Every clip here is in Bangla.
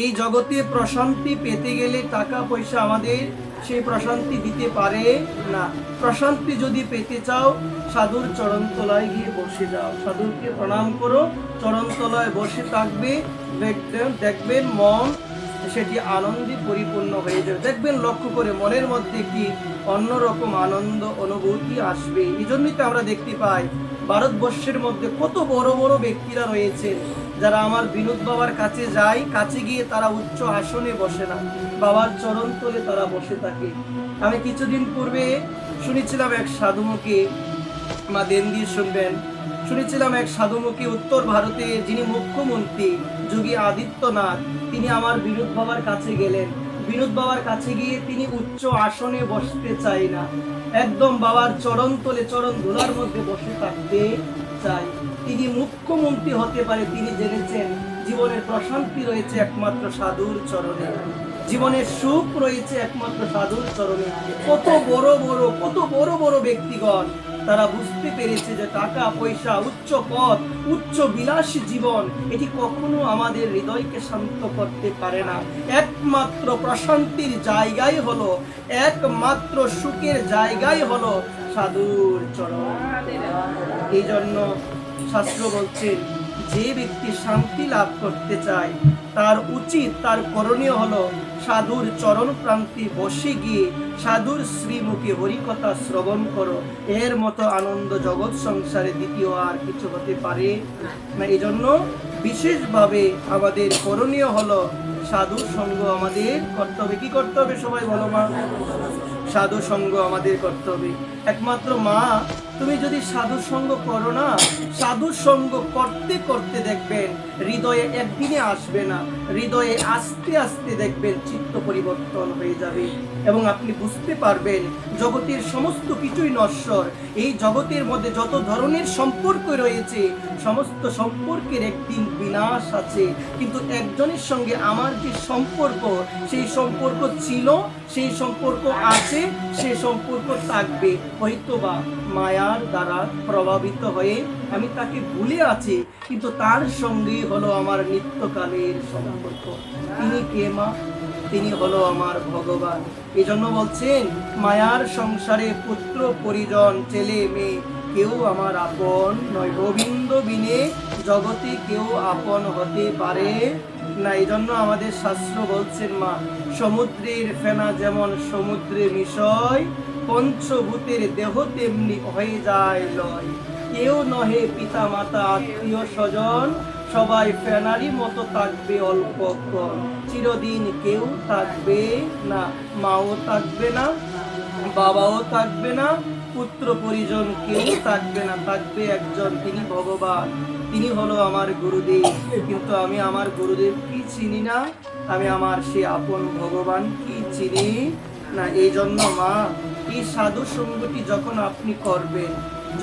এই জগতে প্রশান্তি পেতে গেলে টাকা পয়সা আমাদের সেই প্রশান্তি দিতে পারে না। প্রশান্তি যদি পেতে চাও, সাধুর চরণতলায় গিয়ে বসে যাও, সাধুকে প্রণাম করো, চরণতলায় বসে থাকবে, দেখবেন মন সেটি আনন্দে পরিপূর্ণ হয়ে যাবে। দেখবেন লক্ষ্য করে মনের মধ্যে কি অন্যরকম আনন্দ অনুভূতি আসবে। এই জন্যই তো আমরা দেখতে পাই ভারতবর্ষের মধ্যে কত বড় বড় ব্যক্তিরা রয়েছে যারা আমার বিনোদ বাবার কাছে যায়, কাছে গিয়ে তারা উচ্চ আসনে বসে না, বাবার চরণ তলে তারা বসে থাকে। আমি কিছুদিন পূর্বে শুনেছিলাম এক সাধুমুখী, মা দেন দিয়ে শুনবেন, শুনেছিলাম এক সাধুমুখী উত্তর ভারতে যিনি মুখ্যমন্ত্রী যোগী আদিত্যনাথ, তিনি আমার বিনোদ বাবার কাছে গেলেন। বিনোদ বাবার কাছে গিয়ে তিনি উচ্চ আসনে বসতে চাই না, একদম বাবার চরণ তলে চরণ ধুলার মধ্যে বসে থাকতে চাই। তিনি মুখ্যমন্ত্রী হতে পারে, তিনি জেনেছেন জীবনের প্রশান্তি রয়েছে একমাত্র সাধুর চরণে, জীবনের সুখ রয়েছে একমাত্র সাধুর চরণে। কত বড় বড় ব্যক্তিগণ তারা বুঝতে পেরেছে যে টাকা পয়সা, উচ্চ পদ, উচ্চ বিলাসী জীবন এটি কখনো আমাদের হৃদয়কে শান্ত করতে পারে না। একমাত্র প্রশান্তির জায়গাই হলো, একমাত্র সুখের জায়গাই হলো সাধুর চরণ। এই জন্য শাস্ত্র বলছেন যে ব্যক্তি শান্তি লাভ করতে চায় তার উচিত, তার করণীয় হলো সাধুর চরণ প্রান্তে বসে গিয়ে সাধুর শ্রীমুখে হরিকথা শ্রবণ করো। এর মতো আনন্দ জগৎ সংসারে দ্বিতীয় আর কিছু হতে পারে না। এই জন্য বিশেষভাবে আমাদের করণীয় হলো সাধু সঙ্গ আমাদের করতে হবে। কি করতে হবে সবাই বলো মা? সাধু সঙ্গ আমাদের করতে হবে। একমাত্র মা, তুমি যদি সাধু সঙ্গ করো না, সাধু সঙ্গ করতে করতে দেখবেন হৃদয়ে একদিনে আসবে না, হৃদয়ে আস্তে আস্তে দেখবেন চিত্ত পরিবর্তন হয়ে যাবে এবং আপনি বুঝতে পারবেন জগতের সমস্ত কিছুই নশ্বর। এই জগতের মধ্যে যত ধরনের সম্পর্ক রয়েছে সমস্ত সম্পর্কের একদিন বিনাশ আছে, কিন্তু একজনের সঙ্গে আমার যে সম্পর্ক, সেই সম্পর্ক ছিল, সেই সম্পর্ক আছে, সেই সম্পর্ক থাকবে। হয়তোবা মায়ার দ্বারা প্রভাবিত হয়ে আমি তাকে ভুলে আছি, কিন্তু তার সঙ্গেই হলো আমার নিত্যকালের সম্পর্ক। তিনি কে মা? তিনি হলো আমার ভগবান। এই জন্য বলছেন মায়ার সংসারে পুত্র পরিজন ছেলে মেয়ে কেউ আমার আপন নয়, গোবিন্দ বিনে জগতে কেউ আপন হতে পারে না। এই জন্য আমাদের শাস্ত্র বলছেন মা, সমুদ্রের ফেনা যেমন সমুদ্রে মিশয়, পঞ্চভূতের দেহ তেমনি হয়ে যায় লয়। কেউ নহে পিতা মাতা আত্মীয় স্বজন, সবাই ফেনারি মতো থাকবে অল্পক্ষণ, চিরদিন কেউ থাকবে না, মাও থাকবে না, বাবাও থাকবে না, পুত্র পরিজন কেউ থাকবে না, থাকবে একজন, তিনি ভগবান, তিনি হলো আমার গুরুদেব। কিন্তু আমি আমার গুরুদেব কি চিনি না, আমি আমার সে আপন ভগবান কি চিনি না। এই জন্য মা, এই সাধু সঙ্গটি যখন আপনি করবেন,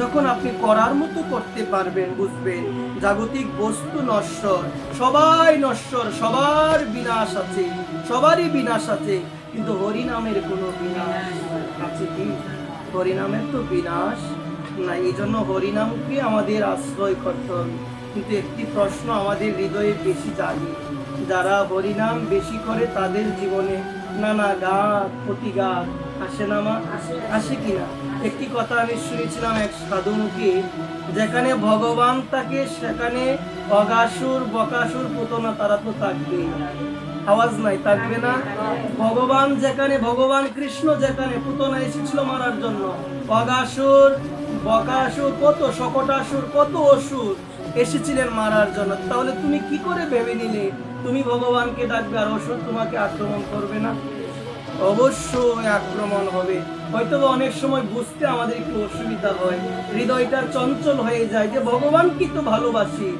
যখন আপনি করার মতো করতে পারবেন, বুঝবেন জাগতিক বস্তু নশ্বর, সবাই নশ্বর, সবার বিনাশ আছে, সবারই বিনাশ আছে, কিন্তু হরিনামের কোনো বিনাশ আছে কি? হরিনামের তো বিনাশ না। এই জন্য হরিনামকে আমাদের আশ্রয় করতে হবে। কিন্তু একটি প্রশ্ন আমাদের হৃদয়ে বেশি জাগে, যারা হরিনাম বেশি করে তাদের জীবনে নানা ঘাত প্রতিঘাত আসে না মা? আসে কিনা? একটি কথা আমি শুনেছিলাম এক সাধুমুখী, যেখানে ভগবান থাকে সেখানে অগাসুর বকাসুর পুতনা তারা তো থাকবে, আওয়াজ নাই, থাকবে না? ভগবান যেখানে, ভগবান কৃষ্ণ যেখানে, পুতনা এসেছিল মারার জন্য, অগাসুর বকাসুর কত শকটাসুর কত অসুর এসেছিলেন মারার জন্য। তাহলে তুমি কি করে ভেবে নিলে তুমি ভগবানকে ডাকবে আর অসুর তোমাকে আক্রমণ করবে না? অবশ্যই আক্রমণ হবে। হয়তো অনেক সময় বুঝতে আমাদের একটু অসুবিধা হয়, হৃদয়টা চঞ্চল হয়ে যায় যে ভগবান কি তো ভালোবাসি,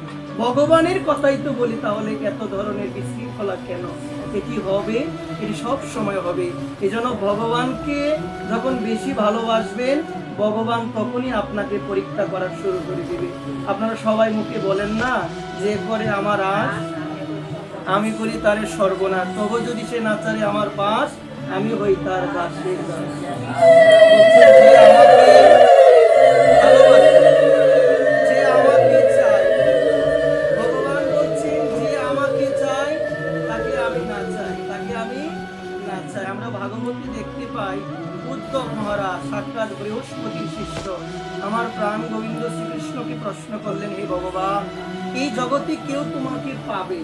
ভগবানের কথাই তো বলি, তাহলে এত ধরনের বিশৃঙ্খলা কেন? এটি হবে, এটি সব সময় হবে। এই জন্য ভগবানকে যখন বেশি ভালোবাসবেন, ভগবান তখনই আপনাকে পরীক্ষা করা শুরু করে দিবে। আপনারা সবাই মুখে বলেন না, যে করে আমার আশ আমি করি তারে সর্বনাশ, তবু যদি সে না চারে আমার পাশ, আমি হই তার দাসের দাস। যে আমাকে চায়, ভগবান বলছেন যে আমাকে চায় তাকে আমি না চাই, তাকে আমি না চাই। আমরা ভাগবতী দেখতে পাই উদ্ধব মহারাজ সাক্ষাৎ বৃহস্পতির শিষ্য আমার প্রাণ গোবিন্দ শ্রীকৃষ্ণকে প্রশ্ন করলেন, হে ভগবান, এই জগতে কেউ তোমাকে পাবে,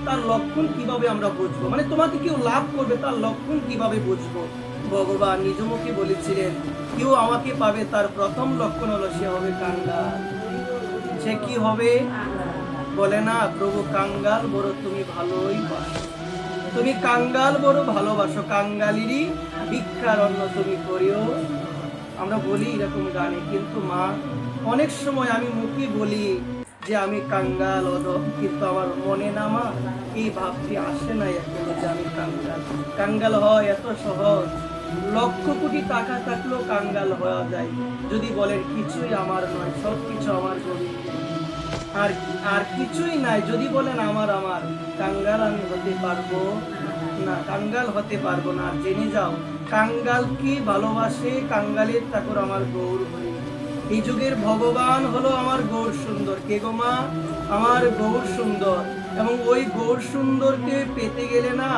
তার লক্ষণ কিভাবে আমরা বুঝবো? মানে তোমাকে কেউ লাভ করবে, তার লক্ষণ কিভাবে বুঝবো? ভগবান নিজ মুখে বলেছিলেন, কেউ আমাকে পাবে তার প্রথম লক্ষণ হলো সে হবে কাঙ্গাল। সে কি হবে? বলে না, প্রভু কাঙ্গাল বড় তুমি ভালোই বাসো, তুমি কাঙ্গাল বড় ভালোবাসো, কাঙ্গালেরই ভিক্ষার অন্ন তুমি করিও। আমরা বলি এরকম গানে, কিন্তু মা অনেক সময় আমি মুখে বলি যে আমি কাঙ্গাল অধম, কিন্তু আমার মনে না মা এই ভাবটি আসে না এখনো যে আমি কাঙ্গাল। কাঙ্গাল হয় এত সহজ, লক্ষ কোটি টাকা থাকলেও কাঙ্গাল হওয়া যায় যদি বলেন কিছুই আমার নয়, সব কিছু আমার গোবিন্দের, আর আর কিছুই নাই যদি বলেন আমার আমার, কাঙ্গাল আমি হতে পারবো না, কাঙ্গাল হতে পারবো না। জেনে যাও, কাঙ্গাল কি ভালোবাসে, কাঙ্গালের ঠাকুর আমার গৌর হরি। এই যুগের ভগবান হলো আমার গৌর সুন্দর। কে গো মা? আমার গৌর সুন্দর। এবং ওই গৌর সুন্দরকে পেতে গেলে না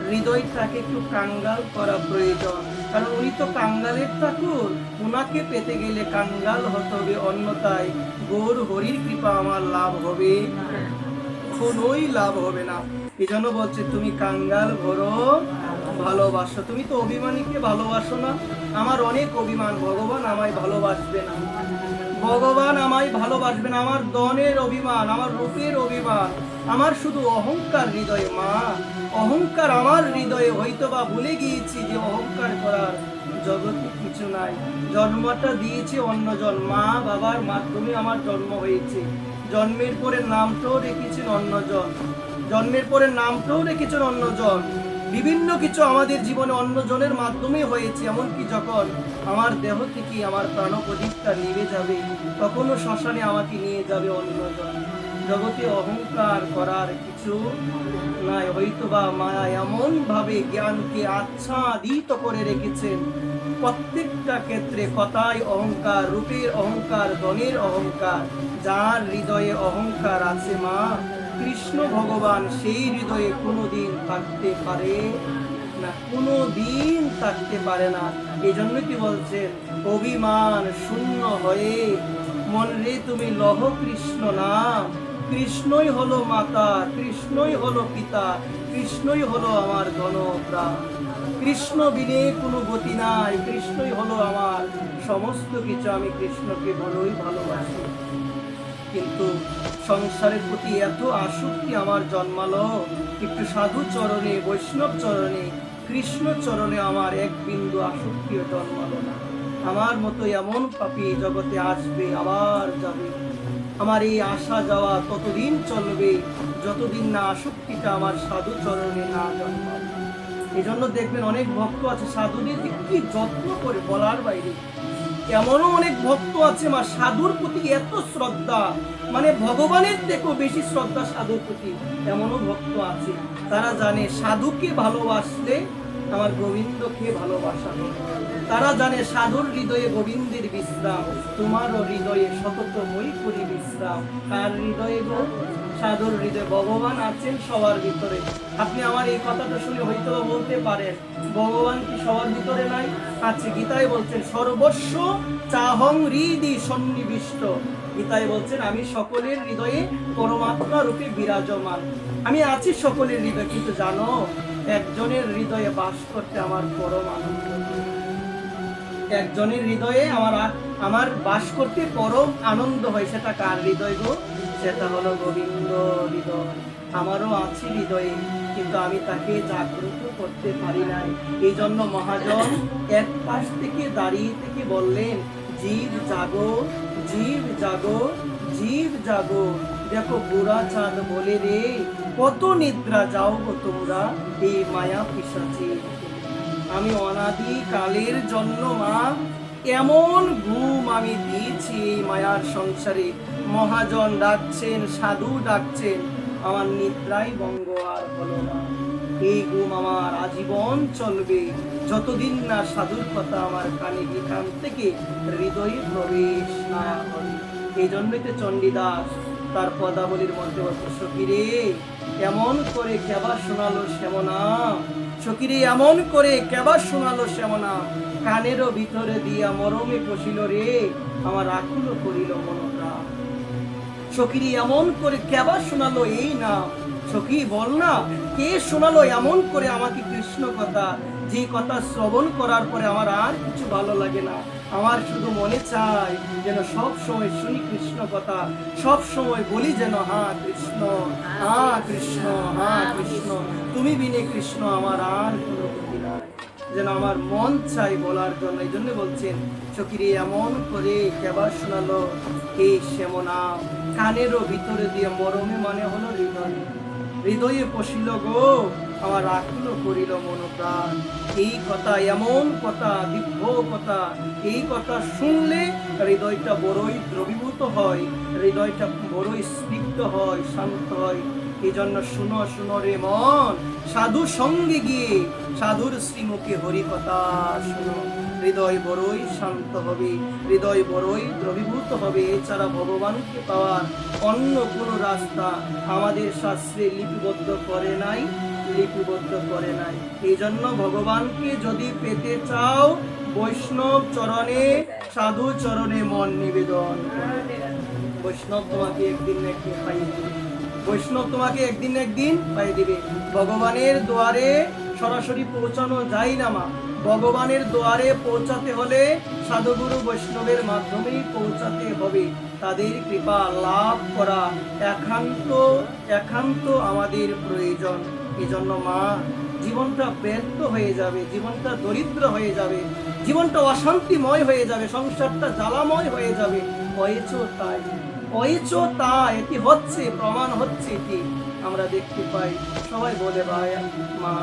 হৃদয়টাকে একটু কাঙ্গাল করা প্রয়োজন, কারণ উনি তো কাঙ্গালের ঠাকুর, ওনাকে পেতে গেলে কাঙ্গাল হতে হবে, অন্যথায় গৌর হরির কৃপা আমার লাভ হবে কোনোই লাভ হবে না। এই জন্য বলছে তুমি কাঙ্গাল বড় ভালোবাসো। তুমি তো অভিমানীকে ভালোবাসো না, আমার অনেক অভিমান, ভগবান আমায় ভালোবাসবে না, ভগবান আমায় ভালোবাসবে না, আমার ধনের অভিমান, আমার রূপের অভিমান, আমার শুধু অহংকার হৃদয়ে। মা, অহংকার আমার হৃদয়ে, হয়তো বা ভুলে গিয়েছি যে অহংকার করার জগতে কিছু নাই। জন্মটা দিয়েছে অন্যজন, মা বাবার মাধ্যমে আমার জন্ম হয়েছে, জন্মের পরে নামটাও রেখেছেন অন্যজন, জন্মের পরে নামটাও রেখেছেন অন্যজন, বিভিন্ন কিছু আমাদের জীবনে অন্যজনের মাধ্যমে হয়েছে। এমনকি যখন আমার দেহ থেকে আমার প্রাণ প্রদীপটা নিভে যাবে, তখনও শ্মশানে আমাকে নিয়ে যাবে অন্যজন। জগতে অহংকার করার কিছু নাই। হয়তো বা মায়া এমন ভাবে জ্ঞানকে আচ্ছাদিত করে রেখেছেন প্রত্যেকটা ক্ষেত্রে, কথায় অহংকার, রূপের অহংকার, ধনের অহংকার। যার হৃদয়ে অহংকার আছে মা, কৃষ্ণ ভগবান সেই হৃদয়ে কোনোদিন থাকতে পারে না, কোনোদিন থাকতে পারে না। এই জন্য কি বলছেন, অভিমান শূন্য হয়ে মন রে তুমি লহ কৃষ্ণ নাম। কৃষ্ণই হলো মাতা, কৃষ্ণই হলো পিতা, কৃষ্ণই হলো আমার ধনপ্রাণ। কৃষ্ণ বিনে কোনো গতি নাই, কৃষ্ণই হলো আমার সমস্ত কিছু। আমি কৃষ্ণকে বড়ই ভালোবাসি, কিন্তু সংসারের প্রতি এত আসক্তি আমার জন্মালো, একটু সাধু চরণে, বৈষ্ণব চরণে, কৃষ্ণ চরণে আমার এক বিন্দু আসক্তিও জন্মালো না। আমার মতো এমন পাপী জগতে আসবে, আবার যাবে। আমার এই আসা যাওয়া ততদিন চলবে যতদিন না আসক্তিটা আমার সাধু চরণে না জন্মাবে। এই জন্য দেখবেন অনেক ভক্ত আছে সাধুদের কি যত্ন করে বলার বাইরে। এমনও অনেক ভক্ত আছে মা সাধুর প্রতি এত শ্রদ্ধা, মানে ভগবানের থেকেও বেশি শ্রদ্ধা সাধুর প্রতি, এমনও ভক্ত আছে। তারা জানে সাধুকে ভালোবাসলে আমার গোবিন্দকে ভালোবাসা হবে। তারা জানে সাধুর হৃদয়ে গোবিন্দের বিশ্রাম, তোমারও হৃদয়ে সতত মই করি বিশ্রাম। কার হৃদয়ে গো? সাধুর হৃদয়ে। ভগবান আছেন সবার ভিতরে। আপনি আমার এই কথাটা শুনে হয়তো বলতে পারেন, ভগবান কি সবার ভিতরে নাই? আছে। গীতায় বলছেন সর্বস্ব চাহং হৃদি সন্নিবিষ্ট। গীতায় বলছেন আমি সকলের হৃদয়ে পরমাত্মা রূপে বিরাজমান, আমি আছি সকলের হৃদয়ে। কিন্তু জানো, একজনের হৃদয়ে বাস করতে আমার পরম আনন্দ, একজনের হৃদয়ে আমার বাস করতে পরম আনন্দ হয়। সেটা কার হৃদয় গো? সেটা হলো গোবিন্দ হৃদয়। আমারও আছে হৃদয়ে, কিন্তু আমি তাকে জাগ্রত করতে পারি নাই। এই জন্য মহাজন এক পাশ থেকে দাঁড়িয়ে থেকে বললেন, জীব জাগো, জীব জাগো, জীব জাগো। দেখো বুড়া চাঁদ বলে রে, কত নিদ্রা যাও গো তোমরা এই মায়া পিশাচে। আমি অনাদি কালের জন্য মা এমন ঘুম আমি দিয়েছি এই মায়ার সংসারে। মহাজন ডাকছেন, সাধু ডাকছেন, আমার নিদ্রাই ভঙ্গ আর হলো না। এই ঘুম আমার আজীবন চলবে যতদিন না সাধুর কথা আমার কানে কান থেকে হৃদয়ে প্রবেশ না হবে। এই জন্যই তো চণ্ডীদাস তার পদাবলীর মধ্যে বলছে, সখীরে এমন করে কেবা শোনালো শ্যামনাম, সখীরে এমন করে কেবা শোনালো শ্যামনাম, কানেরও ভিতরে দিয়া মরমে পশিল রে, আমার আকুল করিল মনপ্রাণ। সখীরে এমন করে কেবা শোনালো এই নাম, সখী বল না কে শোনালো এমন করে আমাকে কৃষ্ণ কথা, যে কথা শ্রবণ করার পরে আমার আর কিছু ভালো লাগে না, আমার শুধু মনে চায় যেন সব সময় শুনি কৃষ্ণ কথা, সব সময় বলি যেন হা কৃষ্ণ, হা কৃষ্ণ, হা কৃষ্ণ, তুমি বিনে কৃষ্ণ আমার আর কোনো গতি নাই, যেন আমার মন চাই বলার জন্য। এই জন্য বলছেন সখীরে এমন করে কেবা শোনালো এই শ্যামনাম, কানেরও ভিতরে দিয়ে মরমে মানে হলো হৃদয়, হৃদয়ে পশিল গো, আমার আকুল করিল মনপ্রাণ। এই কথা, এমন কথা, দিব্য কথা, এই কথা শুনলে হৃদয়টা বড়ই দ্রবীভূত হয়, হৃদয়টা বড়ই স্নিগ্ধ হয়, শান্ত হয়। এই জন্য শুনো শুনো রে মন, সাধু সঙ্গে গিয়ে সাধুর শ্রীমুখে হরি কথা শুনো, হৃদয় বড়ই শান্ত হবে, হৃদয় বড়ই দ্রবীভূত হবে। এছাড়া ভগবানকে পাওয়ার অন্য কোনো রাস্তা আমাদের শাস্ত্রে লিপিবদ্ধ করে নাই, লিপিবদ্ধ করে নাই। এই জন্য ভগবানকে যদি পেতে চাও, বৈষ্ণব চরণে, সাধু চরণে মন নিবেদন করো। বৈষ্ণব তোমাকে একদিন না একদিন পাইয়ে দিবে, বৈষ্ণব তোমাকে একদিন না একদিন পাইয়ে দিবে। ভগবানের দুয়ারে সরাসরি পৌঁছানো যায় না মা, ভগবানের দুয়ারে পৌঁছাতে হলে সাধুগুরু বৈষ্ণবের মাধ্যমেই পৌঁছাতে হবে। তাদের কৃপা লাভ করা একান্ত একান্ত আমাদের প্রয়োজন। এই জন্য মা, জীবনটা ব্যর্থ হয়ে যাবে, জীবনটা দরিদ্র হয়ে যাবে, জীবনটা অশান্তিময় হয়ে যাবে, সংসারটা জ্বালাময় হয়ে যাবে। হয়েছ তাই, হয়েছ তাই, এটি হচ্ছে, প্রমাণ হচ্ছে এটি আমরা দেখতে পাই। সবাই বলে ভাই, মা,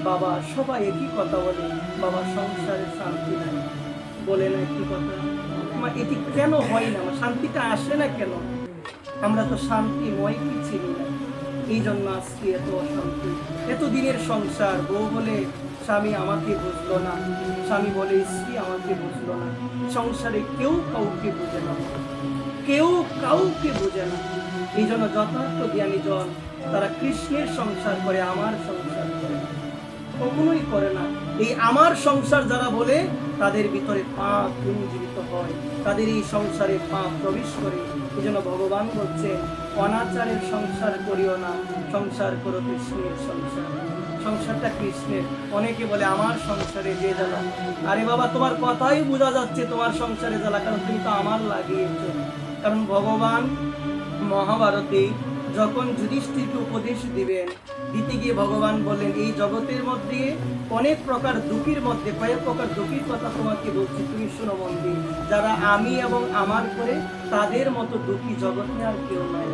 বাবা সবাই একই কথা বলে, বাবা সংসারে শান্তি নাই, বলে না একটি কথা, মা এটি কেন হয় না, শান্তিটা আসে না কেন? আমরা তো শান্তিময় কি চিনি না, এই জন্য আজকে এত অশান্তি। এতদিনের সংসার, বউ বলে স্বামী আমাকে বুঝলো না, স্বামী বলে স্ত্রী আমাকে বুঝলো না, সংসারে কেউ কাউকে বুঝে না, কেউ কাউকে বোঝে না। এই জন্য যথার্থ জ্ঞানী জন তারা কৃষ্ণের সংসার করে, আমার সংসার করে না, কখনোই করে না। এই আমার সংসার যারা বলে, তাদের ভিতরে পাপ পুঞ্জীবিত হয়, তাদের এই সংসারে পাপ প্রবেশ করে। এই জন্য ভগবান বলছেন, অনাচারের সংসার করিও না, সংসার করো কৃষ্ণের সংসার, সংসারটা কৃষ্ণের। অনেকে বলে আমার সংসারে যে জ্বালা, আরে বাবা তোমার কথাই বোঝা যাচ্ছে তোমার সংসারে জ্বালা, কারণ তুমি তো আমার লাগিয়েছো। কারণ ভগবান মহাভারতে যখন যুধিষ্ঠিরকে উপদেশ দিবেন, দিতে গিয়ে ভগবান বললেন, এই জগতের মধ্যে অনেক প্রকার দুঃখের মধ্যে কয়েক প্রকার দুঃখের কথা তোমাকে বলছি, তুমি শোনো মন দিয়ে। যারা আমি এবং আমার করে, তাদের মতো দুঃখী জগতে আর কেউ নাই।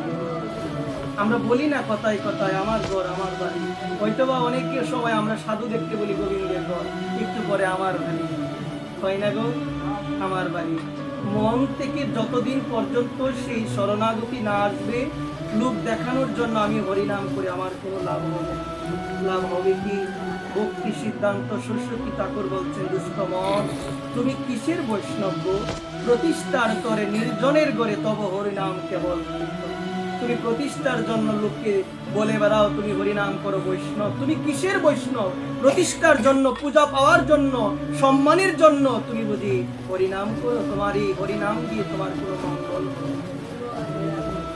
আমরা বলি না কথায় কথায় আমার ঘর আমার বাড়ি, হয়তোবা অনেকের সময় আমরা সাধু দেখতে বলি গোবিন্দের ঘর, একটু পরে আমার বাড়ি, হয় না গো আমার বাড়ি। মন থেকে যতদিন পর্যন্ত সেই শরণাগতি না আসবে, লোক দেখানোর জন্য আমি হরিনাম করে আমার কোনো লাভ হবে না। লাভ হবে কি? ভক্তি সিদ্ধান্ত সরস্বতী ঠাকুর বলছেন, দুষ্ট মন, তুমি কিসের বৈষ্ণব? প্রতিষ্ঠার তরে নির্জনের গড়ে তব হরিনাম কেবল। তুমি প্রতিষ্ঠার জন্য লোককে বলে বেড়াও তুমি হরিনাম করো বৈষ্ণব, তুমি কিসের বৈষ্ণব? প্রতিষ্ঠার জন্য, পূজা পাওয়ার জন্য, সম্মানের জন্য তুমি বুঝি হরিনাম করো? তোমার এই হরিনাম দিয়ে তোমার কোনো মঙ্গল হবে?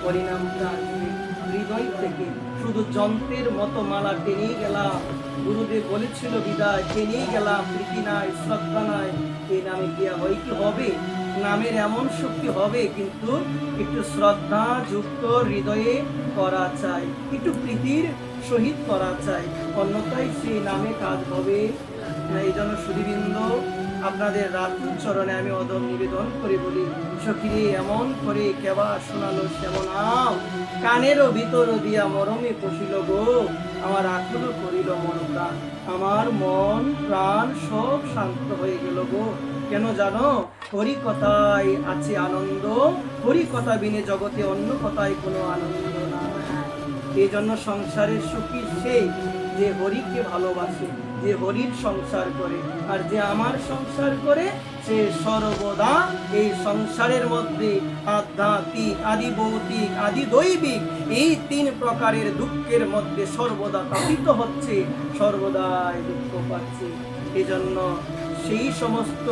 হরিনামটা আসবে হৃদয় থেকে। শুধু যন্ত্রের মতো মালা টেনেই গেলাম, গুরুদেব বলেছিল বিদায়, টেনেই গেলাম, প্রীতি নাই, শ্রদ্ধা নাই, এই নামে কি হয়? কি হবে? নামের এমন শক্তি হবে, কিন্তু একটু শ্রদ্ধা যুক্ত হৃদয়ে করা চাই, একটু প্রীতির সহিত করা চাই, অন্যথায় সেই নামে কাজ হবে না। এই জন্য সুধীবৃন্দ, আপনাদের রাতুল চরণে আমি অদম নিবেদন করে বলি, সখীরে এমন করে কেবা শোনালো শ্যামনাম, কানেরও ভিতর দিয়া মরমে পশিল গো, আমার আকুল করিল মন প্রাণ। আমার মন প্রাণ সব শান্ত হয়ে গেল গো। কেন জানো? হরি কথায় আছে আনন্দ, হরি কথা বিনে জগতে অন্য কথায় কোনো আনন্দ না। এই জন্য সংসারের সুখী সেই যে হরিকে ভালোবাসে, যে হরির সংসার করে, আর যে আমার সংসার করে সে সর্বদা এই সংসারের মধ্যে আধ্যাত্মিক, আদি ভৌতিক, আদি দৈবিক এই তিন প্রকারের দুঃখের মধ্যে সর্বদা তাপিত হচ্ছে, সর্বদাই দুঃখ পাচ্ছে। এই জন্য সেই সমস্ত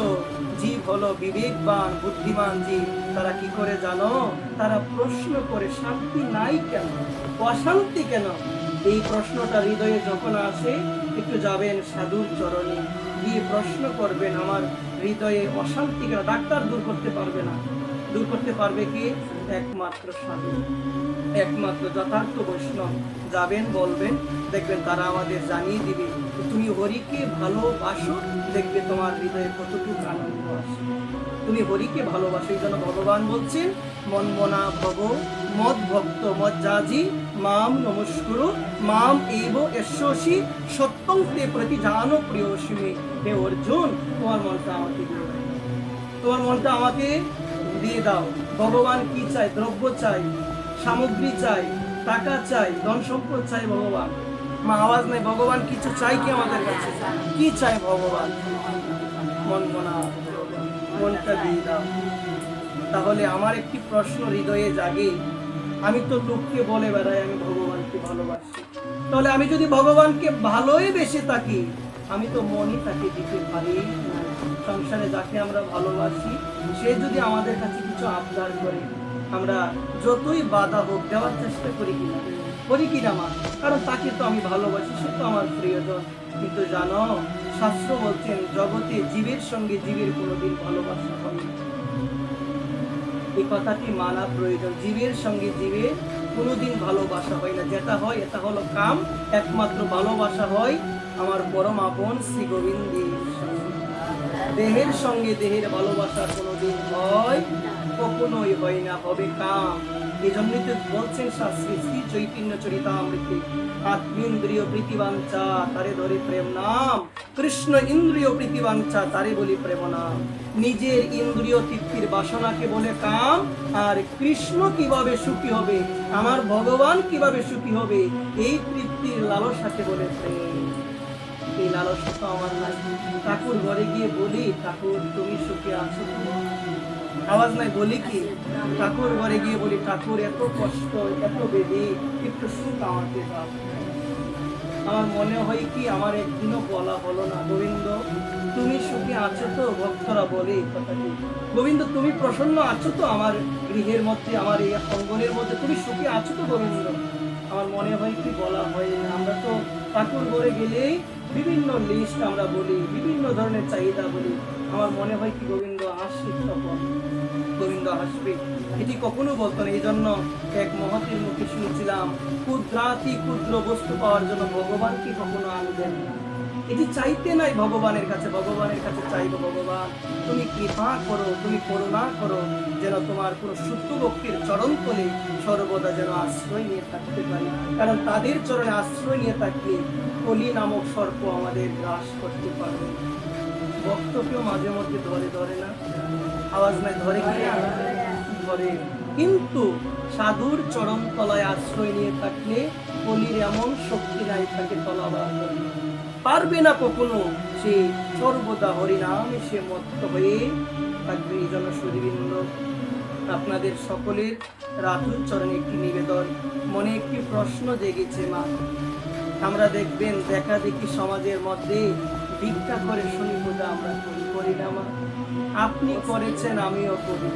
জীব হলো বিবেকবান, বুদ্ধিমান জীব। তারা কি করে জানো? তারা প্রশ্ন করে শান্তি নাই কেন, অশান্তি কেন? এই প্রশ্নটা হৃদয়ে যখন আসে, একটু যাবেন সাধুর চরণে, গিয়ে প্রশ্ন করবেন আমার হৃদয়ে অশান্তি কেন। ডাক্তার দূর করতে পারবে না, দূর করতে পারবে কি? একমাত্র সাধু, একমাত্র যথার্থ বৈষ্ণব। যাবেন, বলবেন, দেখবেন তারা আমাদের জানিয়ে দিবে তুমি হরিকে ভালোবাসো, দেখবে তোমার হৃদয়ে কতটুকু আনন্দ আসে। তুমি হরিকে ভালোবাসো। এই জন্য ভগবান বলছেন মন মনা ভব মদ ভক্ত মজ্জাজি মাম নমস্কুরু মাম এব এশ্বসি সত্যং তে প্রতি জানো প্রিয়সী মে। হে অর্জুন, তোমার মনটা আমাকে দিয়ে দাও, তোমার মনটা আমাকে দিয়ে দাও। ভগবান কি চাই? দ্রব্য চাই, সামগ্রী চাই, টাকা চাই, ধন সম্পদ চাই। ভগবান মা আওয়াজ নাই, ভগবান কিছু চাই কি আমাদের কাছে? কি চাই ভগবান? মন মনা, মনটা দিয়ে দাও। তাহলে আমার একটি প্রশ্ন হৃদয়ে জাগে, আমি তো লোককে বলে বেড়াই আমি ভগবানকে ভালোবাসি, তাহলে আমি যদি ভগবানকে ভালোই বেশি থাকি, আমি তো মনই তাকে দিতে পারি না। সংসারে যাকে আমরা ভালোবাসি সে যদি আমাদের কাছে কিছু আবদার করে, আমরা যতই বাধা হোক দেওয়ার চেষ্টা করি কিনা, করি কিনা মা? কারণ তাকে তো আমি ভালোবাসি, সে তো আমার প্রিয়জন। কিন্তু জানো, শাস্ত্র বলছেন জগতে জীবের সঙ্গে জীবের কোনোদিন ভালোবাসা হয় না। এই কথাটি মানা প্রয়োজন। জীবের সঙ্গে জীবের কোনোদিন ভালোবাসা হয় না। যেটা হয় এটা হলো কাম। একমাত্র ভালোবাসা হয় আমার পরম আপন শ্রী গোবিন্দের সঙ্গে। দেহের সঙ্গে দেহের ভালোবাসা কোনোদিন হয়, কখনোই হয় না, হবে কাম। এই জন্যই তো বলছেন শাস্ত্রী শ্রী চৈতন্য চরিতামৃতে, আত্মেন্দ্রিয় প্রীতিবাঞ্ছা তারে ধরে প্রেম নাম, কৃষ্ণ ইন্দ্রিয় প্রীতিবাঞ্ছা তারে বলি প্রেম নাম। নিজের ইন্দ্রিয় তৃপ্তির বাসনাকে বলে কাম, আর কৃষ্ণ কিভাবে সুখী হবে, আমার ভগবান কিভাবে সুখী হবে, এই তৃপ্তির লালসাকে বলে প্রেম। এই লালসা তো আমার নাই। ঠাকুর ঘরে গিয়ে বলি, ঠাকুর তুমি সুখী আছো? আওয়াজ নাই, বলি কি? ঠাকুর ঘরে গিয়ে বলি, ঠাকুর এত কষ্ট, এত বেদে, একটু সুখ আমাকে দাও। আমার মনে হয় কি আমার একদিনও বলা হলো না, গোবিন্দ তুমি সুখী আছো তো? ভক্তরা বলে এই কথাটি, গোবিন্দ তুমি প্রসন্ন আছো তো আমার গৃহের মধ্যে, আমার এই অঙ্গনের মধ্যে তুমি সুখী আছো তো গোবিন্দ? আমার মনে হয় কি বলা হয় না। আমরা তো ঠাকুর ঘরে গেলেই বিভিন্ন লিস্ট আমরা বলি, বিভিন্ন ধরনের চাহিদা বলি। আমার মনে হয় কি গোবিন্দ হাসবে, তখন গোবিন্দ হাসবে, এটি কখনো বলতো না। এই জন্য এক মহতের মুখে শুনেছিলাম, ক্ষুদ্রাতি ক্ষুদ্র বস্তু পাওয়ার জন্য ভগবানকে কখনো আনবেন না। এটি চাইতে নাই ভগবানের কাছে। ভগবানের কাছে চাইবো, ভগবান তুমি কৃপা করো, তুমি করুণা করো, যেন তোমার কোনো শুদ্ধ ভক্তির চরণ তলে সর্বদা যেন আশ্রয় নিয়ে থাকতে পারি। কারণ তাদের চরণে আশ্রয় নিয়ে থাকলে কলি নামক সর্প আমাদের গ্রাস করতে পারবে। ভক্তকেও মাঝে মধ্যে ধরে, ধরে না? আওয়াজ নাই, ধরে কি? ধরে। কিন্তু সাধুর চরণ তলায় আশ্রয় নিয়ে থাকলে কলির এমন শক্তি নাই তাকে তলাবার পারবে না কখনো। সে সর্বদা হরিনামে সে মত্ত হয়ে থাকবে। এই জন্য সুধীবৃন্দ, আপনাদের সকলের রাতুল চরণে একটি নিবেদন, মনে একটি প্রশ্ন জেগেছে মা। আমরা দেখবেন দেখা দেখি সমাজের মধ্যে ভিক্ষা করে শনি পূজা আমরা করি না মা? আপনি করেছেন, আমিও করি,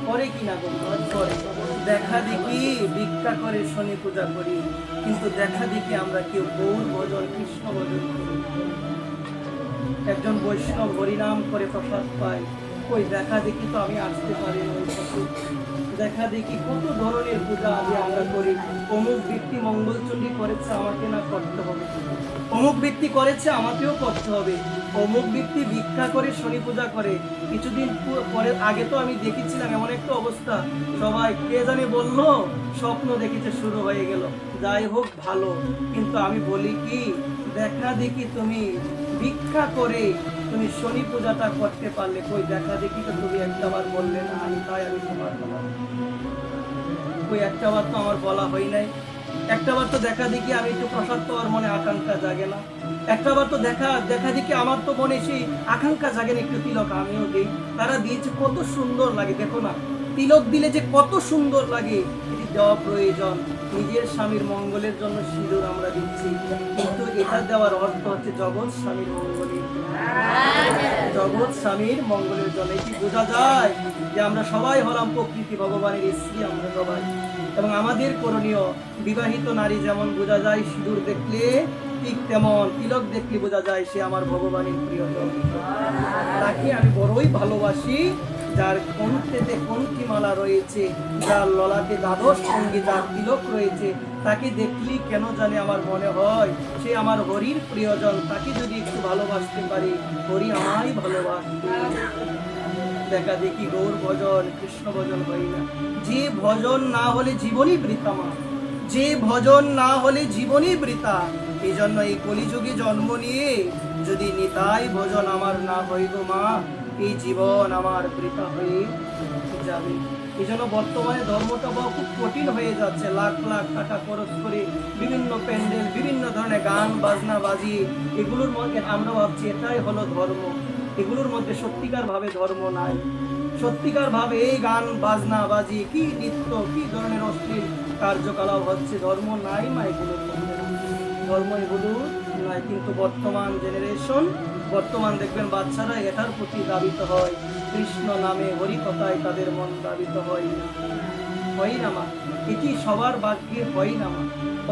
করে কিনা করে। দেখা দেখি ভিক্ষা করে শনি পূজা করি, কিন্তু দেখা দেখি আমরা কেউ গৌর ভজন, কৃষ্ণ ভজন করি। একজন বৈষ্ণব হরিনাম করে প্রসাদ পায়, ওই দেখা দেখি তো আমি আসতে পারি না। দেখা দেখি কত ধরনের পূজা আদি আমরা করি। অমুক ব্যক্তি মঙ্গলচণ্ডী করেছে, আমাকে না করতে হবে? অমুক ব্যক্তি করেছে, আমাকেও করতে হবে। অমুক ব্যক্তি ভিক্ষা করে শনি পূজা করে। কিছুদিন পরে আগে তো আমি দেখেছিলাম এমন একটা অবস্থা, সবাই কে জানে বললো স্বপ্ন দেখেছে, শুরু হয়ে গেল। যাই হোক ভালো, কিন্তু আমি বলি কি, দেখা দেখি তুমি ভিক্ষা করে তুমি শনি পূজাটা করতে পারলে, কই দেখা দেখি তো তুমি একটাবার বললে না আমি তাই আমি তোমার বলা, কই একটাবার তো আমার বলা হয় নাই। একটাবার তো দেখা দেখি আমি একটু প্রসাদ পাওয়ার মনে আকাঙ্ক্ষা জাগে না? একটাবার তো দেখা দেখা দেখি আমার তো মনে সেই আকাঙ্ক্ষা জাগে না একটু তিলক আমিও দিই। তারা দিয়েছে কত সুন্দর লাগে, দেখো না তিলক দিলে যে কত সুন্দর লাগে, এটি দেওয়া প্রয়োজন। নিজের স্বামীর মঙ্গলের জন্য সিঁদুর আমরা দিচ্ছি, কিন্তু এটা দেওয়ার অর্থ হচ্ছে জগৎ স্বামীর মঙ্গলের জন্য। জগৎ স্বামীর মঙ্গলের জন্য এটি বোঝা যায় যে আমরা সবাই হলাম প্রকৃতি ভগবানের স্ত্রী, আমরা সবাই। এবং আমাদের করণীয়, বিবাহিত নারী যেমন বোঝা যায় সিঁদুর দেখলে, ঠিক তেমন তিলক দেখলে বোঝা যায় সে আমার ভগবানের প্রিয়জন। তাকে আমি বড়ই ভালোবাসি, যার কণ্ঠেতে কণ্ঠিমালা রয়েছে, যার ললাটে দ্বাদশ সঙ্গে যার তিলক রয়েছে, তাকে দেখলি কেন জানে আমার মনে হয় সে আমার হরির প্রিয়জন। তাকে যদি একটু ভালোবাসতে পারি, হরি আমায় ভালোবাসবে। দেখা দেখি গৌর ভজন কৃষ্ণ ভজন হয় না। যে ভজন না হলে জীবনই বৃথা মা, যে ভজন না হলে জীবনই বৃথা। এই জন্য এই কলিযুগে জন্ম নিয়ে যদি নিতাই ভজন আমার না হয় গো মা, এই জীবন আমার বৃথা হয়ে যাবে। এই জন্য বর্তমানে ধর্মটা খুব কঠিন হয়ে যাচ্ছে। লাখ লাখ টাকা খরচ করে বিভিন্ন প্যান্ডেল, বিভিন্ন ধরনের গান বাজনা বাজিয়ে এগুলোর মধ্যে আমরা ভাবছি এটাই হলো ধর্ম। এগুলোর মধ্যে সত্যিকার ভাবে ধর্ম নাই। সত্যিকার ভাবে এই গান বাজনা বাজি কি নৃত্য, কি ধরনের অশ্লীল কার্যকলাপ হচ্ছে, ধর্ম নাই মা এগুলোর মধ্যে। ধর্ম এগুলো নাই। কিন্তু বর্তমান জেনারেশন, বর্তমান দেখবেন বাচ্চারা এটার প্রতি দাবিত হয়। কৃষ্ণ নামে হরি কথায় তাদের মন দাবিত হয় না। হয় না মা, এটি সবার ভাগ্যে হয় না মা।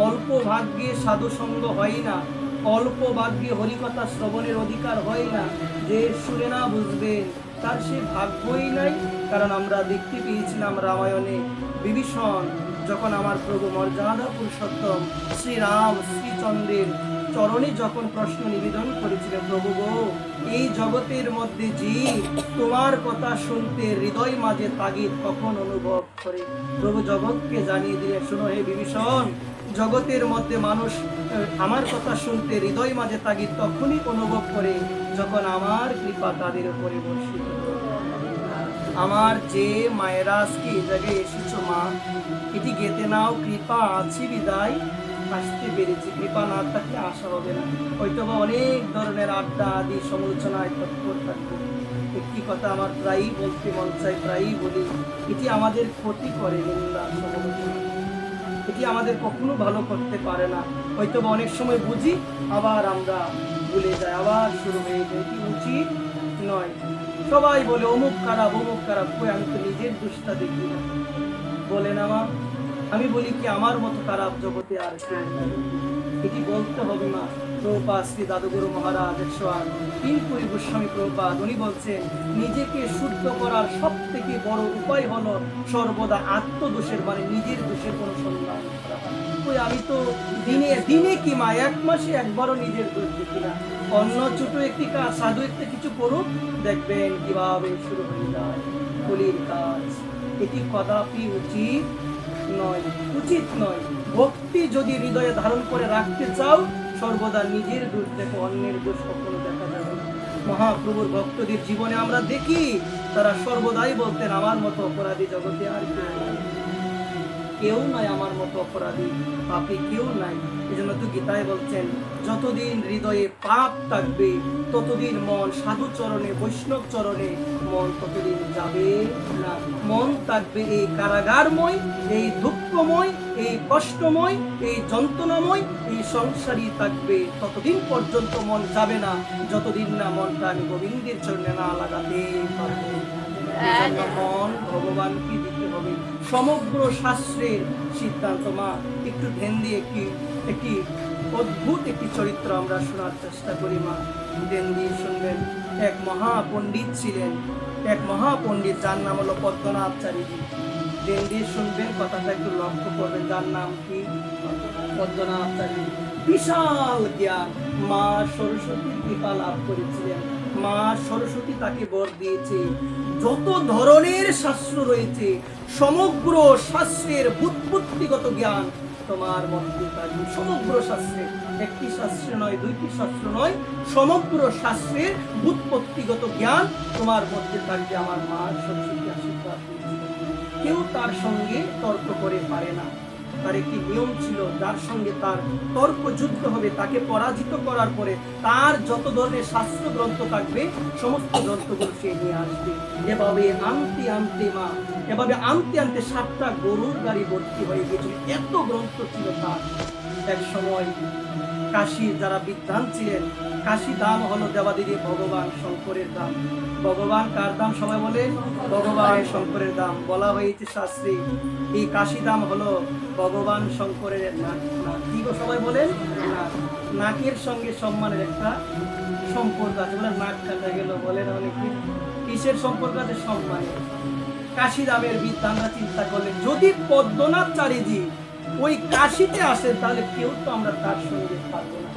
অল্প ভাগ্যে সাধু সঙ্গ হয় না, অল্প ভাগ্যে হরিকথা শ্রবণের অধিকার হয় না। যে শুনে না বুঝবেন তার সে ভাগ্যই নাই। কারণ আমরা দেখতে পেয়েছিলাম রামায়ণে বিভীষণ যখন আমার প্রভু মর্যাদা পুরুষোত্তম শ্রীরাম শ্রীচন্দ্রের চরণে যখন প্রশ্ন নিবেদন করেছিলেন, প্রভু গো এই জগতের মধ্যে যে তোমার কথা শুনতে হৃদয় মাঝে তাগিদ কখন অনুভব করে? প্রভু জগৎকে জানিয়ে দিলে, শোনো হে বিভীষণ, জগতের মধ্যে মানুষ আমার কথা শুনতে হৃদয় মাঝে তাগিদ তখনই অনুভব করে যখন আমার কৃপা তাদের উপরে বর্ষিত। আমার যে মায়েরা আজকে এই জায়গায় এসেছো মা, এটি গেতে নাও, কৃপা আছে বিদায় আসতে পেরেছি। কৃপা না থাকলে আসা হবে না। হয়তো বা অনেক ধরনের আড্ডা আদি সমালোচনায় তৎপর থাকবে। একটি কথা আমার প্রায়ই বলতে মন চাই, প্রায়ই বলি, এটি আমাদের ক্ষতি করে। নিন্দা সমালোচনা এটি আমাদের কখনো ভালো করতে পারে না। হয়তো বা অনেক সময় বুঝি, আবার আমরা ভুলে যাই, আবার শুরু হয়ে যায়। এটি উচিত নয়। সবাই বলে অমুক খারাপ, অমুক খারাপ, কই আমি তো নিজের দোষটা দেখি না, বলে না মা? আমি বলি কি আমার মতো খারাপ জগতে আর কেউ নেই। এটি বলতে হবে মা। প্রভুপাদ শ্রী দাদুগুরু মহারাজ 103 গোস্বামী প্রভুপাদ উনি বলছেন, নিজেকে শুদ্ধ করার সব থেকে বড় উপায় হলো সর্বদা আত্মদোষের, মানে নিজের দোষের কোনো সন্ধান করা। কই আমি তো দিনে দিনে কি মা, এক মাসে একবারও নিজের দোষ দেখি না। অন্য ছোট একটি কাজ, সাধু একটা কিছু করুক, দেখবেন কিভাবে শুরু হয়ে যায় কলির কাজ। এটি কদাপি উচিত নয়, উচিত নয়। ভক্তি যদি হৃদয়ে ধারণ করে রাখতে চাও, সর্বদা নিজের দোষ দেখো, অন্যের দোষ কখনো দেখা যাবে না। মহাপ্রভুর ভক্তদের জীবনে আমরা দেখি তারা সর্বদাই বলতেন, আমার মতো অপরাধী জগতে আর কেউ নাই, কেউ নাই আমার মতো অপরাধী পাপী কেউ নাই। এই জন্য তো গীতায় বলছেন, যতদিন হৃদয়ে পাপ থাকবে ততদিন মন সাধু চরণে, বৈষ্ণব চরণে মন ততদিন যাবে না। মন থাকবে এই কারাগারময়, এই দুঃখময়, এই কষ্টময়, এই যন্ত্রণাময়, এই সংসারই থাকবে। ততদিন পর্যন্ত মন যাবে না যতদিন না মনটা আমি গোবিন্দের চরণে না লাগাতে পারবো। মন ভগবানকে দিতে হবে। সমগ্র শাস্ত্রের সিদ্ধান্ত মা, একটু ধ্যান দিয়ে একটি অদ্ভুত একটি চরিত্র আমরা শোনার চেষ্টা করি মা, ধ্যান দিয়ে শুনবেন। এক মহাপণ্ডিত ছিলেন, এক মহাপণ্ডিত, যার নাম হলো পদ্মনাথ চারিজি। ধ্যান দিয়ে শুনবেন, কথাটা একটু লক্ষ্য করবেন। যার নাম কি? পদ্মনাথ চারিজি। বিশাল জ্ঞান, মা সরস্বতীর কৃপা লাভ করেছিলেন। মা সরস্বতী তাকে বর দিয়েছে। যত ধরনের শাস্ত্র রয়েছে, সমগ্র শাস্ত্রের ব্যুৎপত্তিগত জ্ঞান তোমার মধ্যে থাকবে। সমগ্র শাস্ত্রে, একটি শাস্ত্র নয়, দুইটি শাস্ত্র নয়, সমগ্র শাস্ত্রের ব্যুৎপত্তিগত জ্ঞান তোমার মধ্যে থাকবে। আমার মা সরস্বতী আশীর্বাদ দিয়েছে। কেউ তার সঙ্গে তর্ক করে পারে না। তার একটি নিয়ম ছিল, যার সঙ্গে তার তর্ক যুদ্ধ হবে তাকে পরাজিত করার পরে তার যত ধরনের শাস্ত্র গ্রন্থ থাকবে সমস্ত গ্রন্থগুলো সে নিয়ে আসবে। এভাবে আনতে আনতে মা, এভাবে আনতে আনতে 7টা গরুর গাড়ি ভর্তি হয়ে গেছিল, এত গ্রন্থ ছিল তার। এক সময় কাশীর যারা বিদ্বান ছিলেন, কাশী দাম হলো দেবাদিদেব ভগবান শঙ্করের দাম। ভগবান কার দাম সবাই বলে? ভগবান শঙ্করের দাম। বলা হয়েছে শাস্ত্রে এই কাশী দাম হলো ভগবান শঙ্করের নাক। কি গো সবাই বলেন? নাক। নাকের সঙ্গে সম্মানের একটা সম্পর্ক আছে। বলে নাক কাটা গেল, বলেন অনেকে। কিসের সম্পর্ক আছে? সম্মানের। কাশী দামের বিদ্বানরা চিন্তা করলেন, যদি পদ্মনাথ চারিজি ওই কাশিতে আসেন তাহলে কেউ তো আমরা তার সঙ্গে থাকবো না,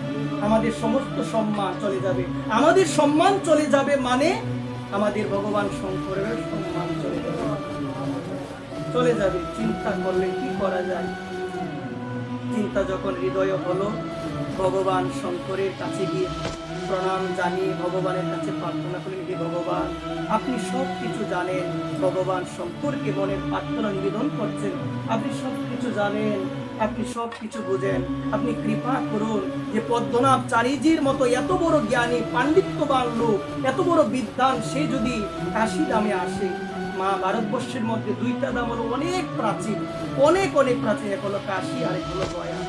আমাদের সমস্ত সম্মান চলে যাবে। আমাদের সম্মান চলে যাবে মানে আমাদের ভগবান শঙ্করের সম্মান চলে যাবে। চিন্তা করলে কি করা যায়? চিন্তা যখন হৃদয়ে হলো, ভগবান শঙ্করের কাছে গিয়ে প্রণাম জানিয়ে ভগবানের কাছে প্রার্থনা করলেন, হে ভগবান, আপনি সব কিছু জানেন। ভগবান শঙ্করকে মনের প্রার্থনা নিবেদন করছেন, আপনি সব কিছু জানেন, আপনি সব কিছু বুঝেন, আপনি কৃপা করুন যে পদ্মনাভ চারিজির মতো এত বড় জ্ঞানী পাণ্ডিত্যবান লোক, এত বড় বিদ্বান, সে যদি কাশী দামে আসে। মা, ভারতবর্ষের মধ্যে 2টা দাম হলো অনেক প্রাচীন, অনেক অনেক প্রাচীন। এক হলো কাশী আর এক হলো গয়া।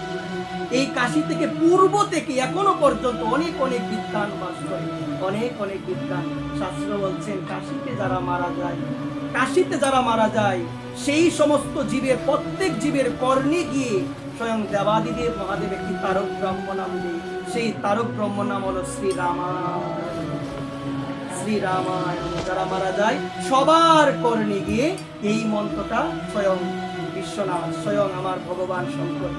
এই কাশী থেকে পূর্ব থেকে এখনো পর্যন্ত অনেক অনেক বিদ্বান বাস করে, অনেক অনেক বিদ্বান। শাস্ত্র বলছেন কাশীতে যারা মারা যায়, কাশীতে যারা মারা যায় সেই সমস্ত জীবের, প্রত্যেক জীবের কর্ণে গিয়ে স্বয়ং দেবাদিদেব মহাদেব একটি তারক ব্রহ্ম নাম দেয়। সেই তারক ব্রহ্ম নাম হলো শ্রীরামায়ণ। শ্রীরামায়ণ যারা মারা যায় সবার কর্ণে গিয়ে এই মন্ত্রটা স্বয়ং বিশ্বনাথ, স্বয়ং আমার ভগবান শঙ্কর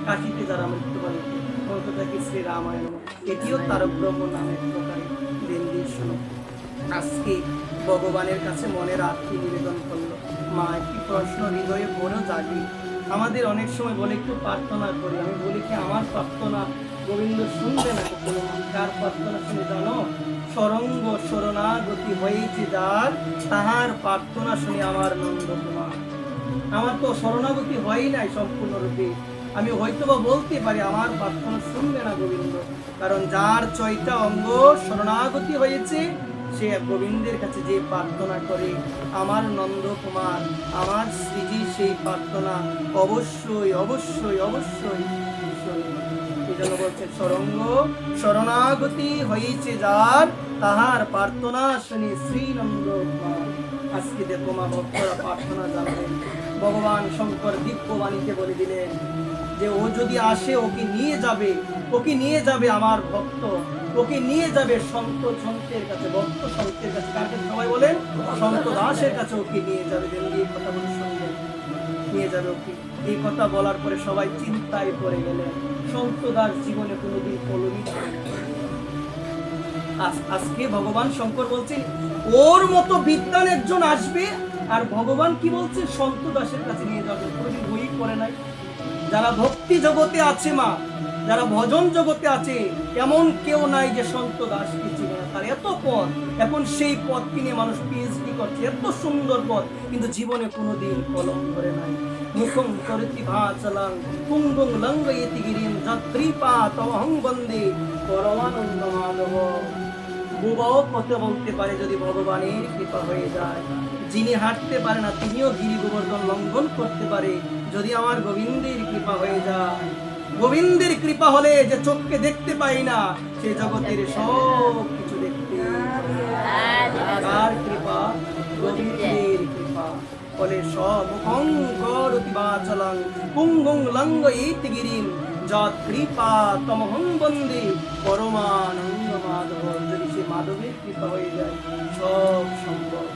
কাশীতে যারা মৃত্যুবরণ করে, মন্ত্রটা কি? শ্রীরামায়ণ। এটিও তারক ব্রহ্ম নামের প্রকারে দেন্দির শোনো। আজকে ভগবানের কাছে মনের আরতি নিবেদন করলো। মা, একটি প্রশ্ন হৃদয়ে বড় জাগে। আমাদের অনেক সময় বলে একটু প্রার্থনা করি, আমি বলি কি আমার প্রার্থনা গোবিন্দ শুনবে না কখনো? কার প্রার্থনা শুনে জানো? সরঙ্গ শরণাগতি হয়েছে যার, তাহার প্রার্থনা শুনে আমার নন্দ কুমার। আমার তো শরণাগতি হয় নাই সম্পূর্ণরূপে, আমি হয়তোবা বলতে পারি আমার প্রার্থনা শুনবে না গোবিন্দ, কারণ যার 6টা অঙ্গ শরণাগতি হয়েছে সে গোবিন্দের কাছে যে প্রার্থনা করে, আমার নন্দ কুমার, আমার শ্রীজি সেই প্রার্থনা অবশ্যই অবশ্যই অবশ্যই এই জন্য বলছে সরঙ্গ শরণাগতি হয়েছে যার, তাহার প্রার্থনা শুনি শ্রী নন্দ কুমার। আজকে দেখো মা, ভক্তরা প্রার্থনা জানাবেন। ভগবান শঙ্কর দিব্যবাণীতে বলে দিলেন যে ও যদি আসে ওকে নিয়ে যাবে, ওকে নিয়ে যাবে আমার ভক্ত, ওকে নিয়ে যাবে সন্ত সন্তের কাছে, ভক্ত সন্তের কাছে। কাকে সবাই বলেন? সন্ত দাসের কাছে ওকে নিয়ে যাবে। এই কথা বলে শুনলেন, নিয়ে যাবে ওকে। এই কথা বলার পরে সবাই চিন্তায় পড়ে গেলেন। সন্ত দাস জীবনে কোনোদিন কলমি করে না। আজকে ভগবান শঙ্কর বলছেন ওর মতো বিদ্বান একজন আসবে, আর ভগবান কি বলছে? সন্ত দাসের কাছে নিয়ে যাবে। কোনোদিন বই পড়ে নাই। যারা ভক্তি জগতে আছে মা, যারা ভজন জগতে আছে, এমন কেউ নাই যে সন্ত দাসকে চিনে না। তার এত পদ, এখন সেই পদ কিনে মানুষ পিএইচডি করছে, এত সুন্দর পদ, কিন্তু জীবনে কোনোদিন কলম ধরে নাই। মুখং করতি ভাচলাং পুঙ্গং লঙ্ঘয়তি গিরিম যৎকৃপা তমহং বন্দে পরমানন্দ মাধব। বুবাও কথা বলতে পারে যদি ভগবানের কৃপা হয়ে যায়। যিনি হাঁটতে পারে না তিনিও গিরি গোবর্ধন লঙ্ঘন করতে পারে যদি আমার গোবিন্দের কৃপা হয়ে যায়। গোবিন্দের কৃপা হলে যে চোখকে দেখতে পাই না, সে জগতের সব কিছু দেখতে। কার কৃপা? গোবিন্দের কৃপা। বলে সমুখং করতি বাচলং পুঙ্গং লঙ্ঘয়তি গিরিম যৎকৃপা তমহং বন্দে পরমানন্দ মাধব। যদি সে মাধবের কৃপা হয়ে যায় সব সম্ভব।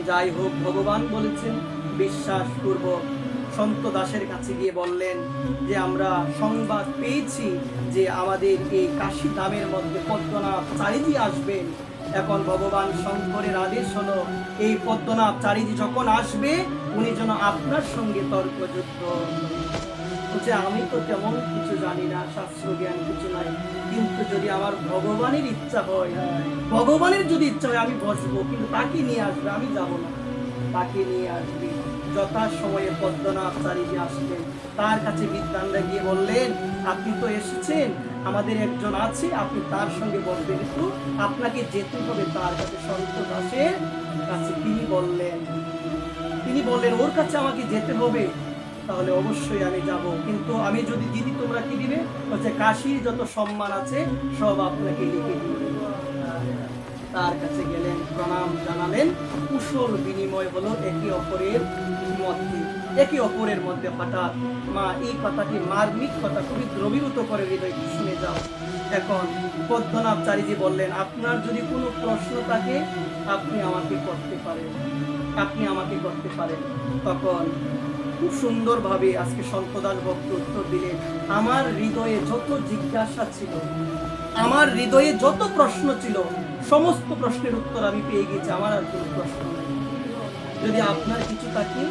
যাই হোক, ভগবান বলেছেন বিশ্বাস পূর্বক সন্ত দাসের কাছে গিয়ে বললেন যে আমরা সংবাদ পেয়েছি যে আমাদের এই কাশী ধামের মধ্যে পদ্মনাভ চারিজি আসবেন। এখন ভগবান শঙ্করের আদেশ হলো এই পদ্মনাভ চারিজি যখন আসবে উনি যেন আপনার সঙ্গে তর্কযুদ্ধ। বলছে আমি তো তেমন কিছু জানি না, শাস্ত্র জ্ঞান কিছু নাই, কিন্তু যদি আমার ভগবানের ইচ্ছা হয়, ভগবানের যদি ইচ্ছা হয় আমি বসবো, কিন্তু তাকে নিয়ে আসবে, আমি যাব না। তাকে নিয়ে আসবে। যথাসময়ে পদ্মনাভ চারিজি আসলেন। তার কাছে বিদ্বানরা গিয়ে বললেন, আপনি তো এসেছেন, আমাদের একজন আছে, আপনি তার সঙ্গে বলবেন, একটু আপনাকে যেতে হবে তার কাছে, সন্ত দাসের কাছে। তিনি বললেন ওর কাছে আমাকে যেতে হবে, তাহলে অবশ্যই আমি যাব, কিন্তু আমি যদি দিদি, তোমরা কি দিবে? হচ্ছে কাশীর যত সম্মান আছে সব আপনাকে লিখে দিবে। তার কাছে গেলেন, প্রণাম জানালেন, কুশল বিনিময় হলো একে অপরের মধ্যে। হঠাৎ মা এই কথাটি, মার্মিক কথা, খুবই দ্রবীভূত করে হৃদয়কে শুনে যাও। এখন পদ্মনাভ চারিজি বললেন, আপনার যদি কোনো প্রশ্ন থাকে আপনি আমাকে করতে পারেন। তখন খুব সুন্দরভাবে আজকে সন্তদাস ভক্ত উত্তর দিলেন, আমার হৃদয়ে যত জিজ্ঞাসা ছিল, আমার হৃদয়ে যত প্রশ্ন ছিল, সমস্ত প্রশ্নের উত্তর আমি পেয়ে গেছি, আমার আর কোনো প্রশ্ন নেই। যদি আপনার কিছু থাকে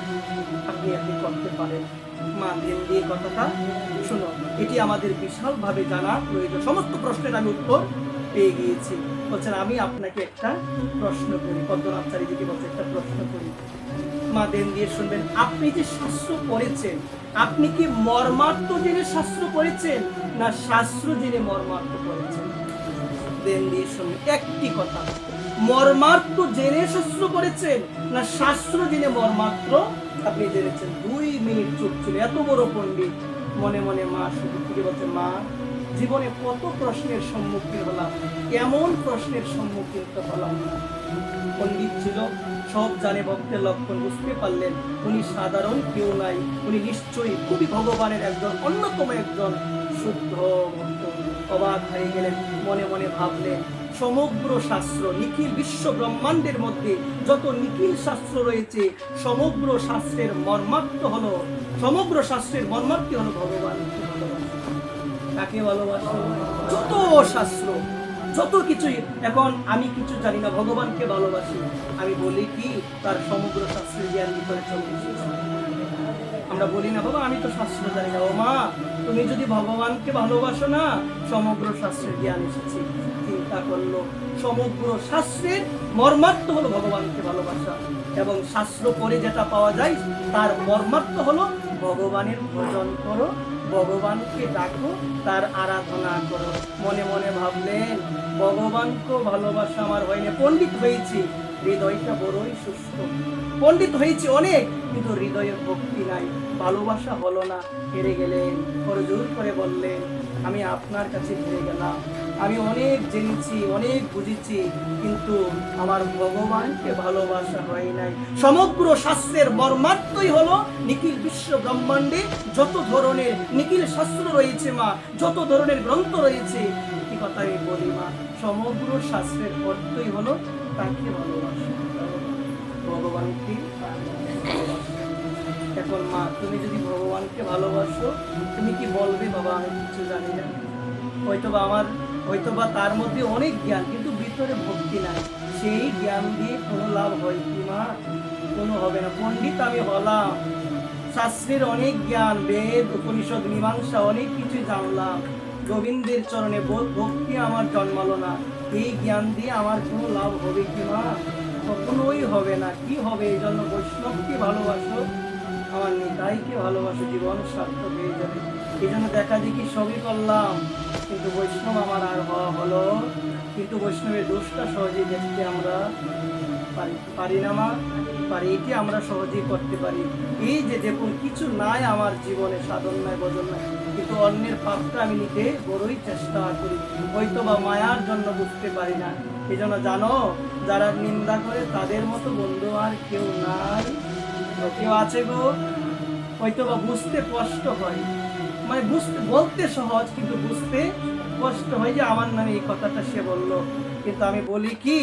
আপনি করতে পারেন। মা ধ্যান দিয়ে কথাটা শুনো, এটি আমাদের বিশালভাবে জানা প্রয়োজন। সমস্ত প্রশ্নের আমি উত্তর পেয়ে গিয়েছি। বলছেন আমি আপনাকে একটা প্রশ্ন করি। পদ্মনাভ চারিদিকে বলছে, একটা প্রশ্ন করি। মা ধ্যান দিয়ে শুনবেন। আপনি যে শাস্ত্র পড়েছেন, আপনি কি মর্মার্থ জেনে শাস্ত্র পড়েছেন না শাস্ত্র জেনে মর্মার্থ পড়েছেন? ধ্যান দিয়ে শুনবেন, একটি কথা, মর্মার্থ জেনে শাস্ত্র পড়েছেন না শাস্ত্র জেনে মর্মার্থ আপনি জেনেছেন? 2 মিনিট চুপ ছিল, এত বড় পণ্ডিত। মনে মনে মা শুধু থেকে বলছে, মা জীবনে কত প্রশ্নের সম্মুখীন হলাম, এমন প্রশ্নের সম্মুখীন তো হলাম না। পণ্ডিত ছিল, সব জানে, ভক্তের লক্ষণ বুঝতে পারলেন উনি সাধারণ কেউ নাই, উনি নিশ্চয়ই খুবই ভগবানের অন্যতম একজন শুদ্ধ ভক্ত। অবাক হয়ে গেলেন, মনে মনে ভাবলেন, সমগ্র শাস্ত্র, নিখিল বিশ্ব ব্রহ্মাণ্ডের মধ্যে যত নিখিল শাস্ত্র রয়েছে, সমগ্র শাস্ত্রের মর্মার্থ হলো ভগবানকে ভালোবাসা। কাকে ভালোবাসো? যত শাস্ত্র, যত কিছুই। এখন আমি কিছু জানি না, ভগবানকে ভালোবাসি, আমি বলি কি তার সমগ্র শাস্ত্রের জ্ঞান ভিতরে চলে এসেছে। আমরা বলি না, বাবা আমি তো শাস্ত্র জানি না। ও মা, তুমি যদি ভগবানকে ভালোবাসো না, সমগ্র শাস্ত্রের জ্ঞান এসেছে। চিন্তা করলো, সমগ্র শাস্ত্রের মর্মার্থ হলো ভগবানকে ভালোবাসা, এবং শাস্ত্র পড়ে যেটা পাওয়া যায় তার মর্মার্থ হলো ভগবানের ভজন করো, ভগবানকে ডাকো, তার আরাধনা করো। মনে মনে ভাবলেন, ভগবানকে ভালোবাসা আমার হয়নি, পণ্ডিত হয়েছি, হৃদয়টা বড়ই শুষ্ক। পণ্ডিত হয়েছি অনেক, কিন্তু হৃদয়ের ভক্তি নাই, ভালোবাসা হলো না। হেরে গেলেন, জোর করে বললেন, আমি আপনার কাছে হেরে গেলাম, আমি অনেক জেনেছি, অনেক বুঝেছি, কিন্তু আমার ভগবানকে ভালোবাসা হয় নাই। সমগ্র শাস্ত্রের মর্মার্থই হলো নিখিল বিশ্ব ব্রহ্মাণ্ডে যত ধরনের নিখিল শাস্ত্র রয়েছে মা, যত ধরনের গ্রন্থ রয়েছে, একটি কথা আমি বলি মা, সমগ্র শাস্ত্রের অর্থই হলো তাকে ভালোবাসা, ভগবানকে ভালোবাসা। এখন মা, তুমি যদি ভগবানকে ভালোবাসো, তুমি কি বলবে, বাবা আমি কিছু জানি না, হয়তোবা তার মধ্যে অনেক জ্ঞান, কিন্তু ভিতরে ভক্তি নাই, সেই জ্ঞান দিয়ে কোনো লাভ হয় কি মা? কোনো হবে না। পণ্ডিত আমি হলাম, শাস্ত্রের অনেক জ্ঞান, বেদ উপনিষদ মীমাংসা অনেক কিছু জানলাম, গোবিন্দের চরণে ভক্তি আমার জন্মালো না, এই জ্ঞান দিয়ে আমার কোনো লাভ হবে কি মা? কখনোই হবে না। কি হবে? এই জন্য বৈষ্ণবকে ভালোবাসো, আমার নিতাইকে ভালোবাসো, জীবন সার্থক হয়ে যাবে। এই জন্য দেখা দেখি সবই করলাম, কিন্তু বৈষ্ণব আমার আর হওয়া হলো। কিন্তু বৈষ্ণবের দোষটা সহজেই দেখতে আমরা পারি না মা, পারি, এটি আমরা সহজেই করতে পারি। এই যে দেখুন, কিছু নাই আমার জীবনে, সাধন নাই, ভজন নাই, কিন্তু অন্যের পাপটা আমি নিতে বড়ই চেষ্টা করি, হয়তো বা মায়ার জন্য বুঝতে পারি না। এই জন্য জানো, যারা নিন্দা করে তাদের মতো বন্ধু আর কেউ নাই। কেউ আছে গো, হয়তো বা বুঝতে কষ্ট হয়, মানে বলতে সহজ, কিন্তু বুঝতে কষ্ট হয় যে আমার নামে এই কথাটা সে বললো। কিন্তু আমি বলি কি,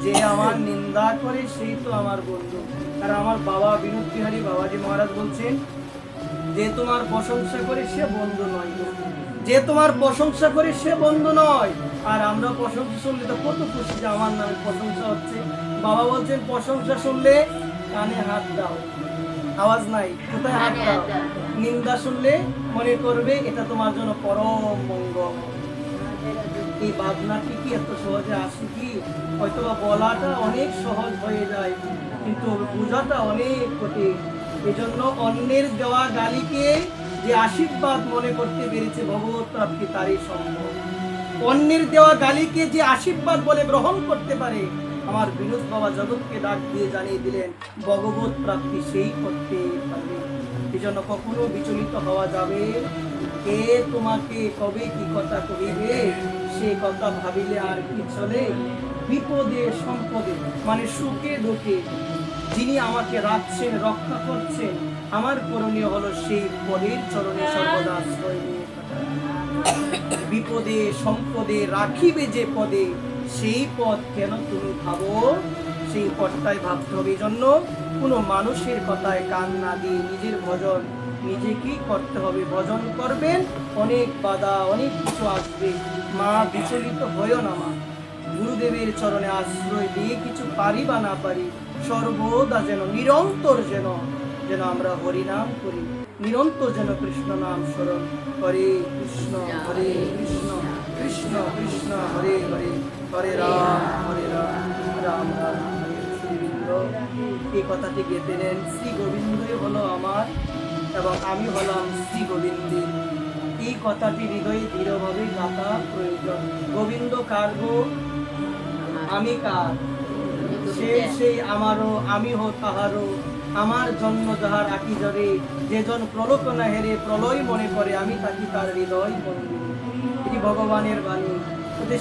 যে আমার নিন্দা করে সেই তো আমার বন্ধু। আর আমার বাবা বিনোদ বিহারী বাবাজি মহারাজ বলছেন, যে তোমার প্রশংসা করে সে বন্ধু নয়, যে তোমার প্রশংসা করে সে বন্ধু নয়। আর আমরা প্রশংসা শুনলে তো কত খুশি যে আমার নামে প্রশংসা হচ্ছে। বাবা বলছেন, প্রশংসা শুনলে কানে হাত দাও, আওয়াজ নাই, কোথায় হাত দাও। নিন্দা শুনলে মনে করবে এটা তোমার জন্য পরম মঙ্গল। এই ভাবনাটি কি এত সহজে আসে কি? হয়তো বলাটা অনেক সহজ হয়ে যায়, কিন্তু বোঝাটা অনেক কঠিন। এজন্য অন্যের দেওয়া গালিকে যে আশীর্বাদ মনে করতে পেরেছে ভগবত প্রাপ্তি তারই সম্ভব। অন্যের দেওয়া গালিকে যে আশীর্বাদ বলে গ্রহণ করতে পারে, আমার বিনোদ বাবা জগৎকে ডাক দিয়ে জানিয়ে দিলেন ভগবত প্রাপ্তি সেই করতে পারবে। এই জন্য কখনো বিচলিত হওয়া যাবে, কে তোমাকে কবে কি কথা কহিবে সে কথা ভাবিলে আর কি চলে। বিপদে সম্পদে মানে সুখে দুঃখে যিনি আমাকে রাখছেন, রক্ষা করছেন, আমার করণীয় হলো সেই পদের চরণে সর্বদা আশ্রয় নিয়ে থাকা। বিপদে সম্পদে রাখিবে যে পদে, সেই পদ কেন তুমি ভাবো, সেই পদটাই ভাবতে হবে। এই জন্য কোনো মানুষের কথায় কান না দিয়ে নিজের ভজন নিজেকেই করতে হবে। ভজন করবেন, অনেক বাধা অনেক কিছু আসবে, মা বিচলিত হয়েও না মা। গুরুদেবের চরণে আশ্রয় দিয়ে কিছু পারি বা না পারি, সর্বদা যেন নিরন্তর যেন আমরা হরিনাম করি, নিরন্তর যেন কৃষ্ণ নাম স্মরণ। হরে কৃষ্ণ কৃষ্ণ কৃষ্ণ হরে হরে, হরে রাম রাম রাম হরে। শ্রীবৃন্দ এই কথাটি গেতে নেন, শ্রী গোবিন্দই হলো আমার এবং আমি হলাম শ্রী গোবিন্দের। এই কথাটি হৃদয়ে দৃঢ়ভাবে গাথা প্রয়োজন। গোবিন্দ কার গো, আমি কার, সেই আমারও, আমি হো তাহারও। আমার জন্ম যাহার আকি জরে, যেজন প্রলোকনা হেরে প্রলয় মনে করে, আমি তাকি তার হৃদয় মন্দিরে। এটি ভগবানের বাণী,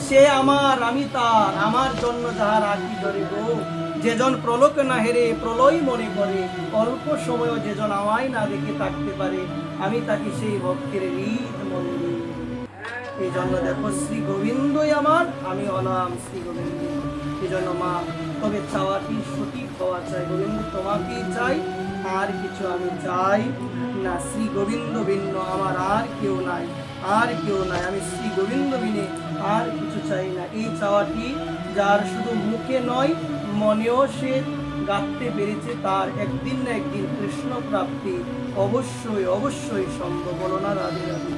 সে আমার আমি তার, আমার জন্ম যাহার আকি জরে গো, যেজন প্রলোকনা হেরে প্রলয় মনে করে, অল্প সময়ও যেজন আমায় না দেখে থাকতে পারে, আমি তাকে সেই ভক্তের হৃদ মন্দির। এই জন্য দেখো শ্রী গোবিন্দই আমার, আমি হলাম শ্রী গোবিন্দ। এই জন্য মা, তবে চাওয়াটি সঠিক হওয়া চাই। গোবিন্দ তোমাকেই চাই, আর কিছু আমি চাই না। শ্রী গোবিন্দ ভিন্ন আমার আর কেউ নাই, আর কেউ নাই। আমি শ্রী গোবিন্দ বিনে আর কিছু চাই না। এই চাওয়াটি যার শুধু মুখে নয় মনেও সে গাঁথতে পেরেছে, তার একদিন না একদিন কৃষ্ণ প্রাপ্তি অবশ্যই অবশ্যই সম্ভব। বলো না রাধে রাধে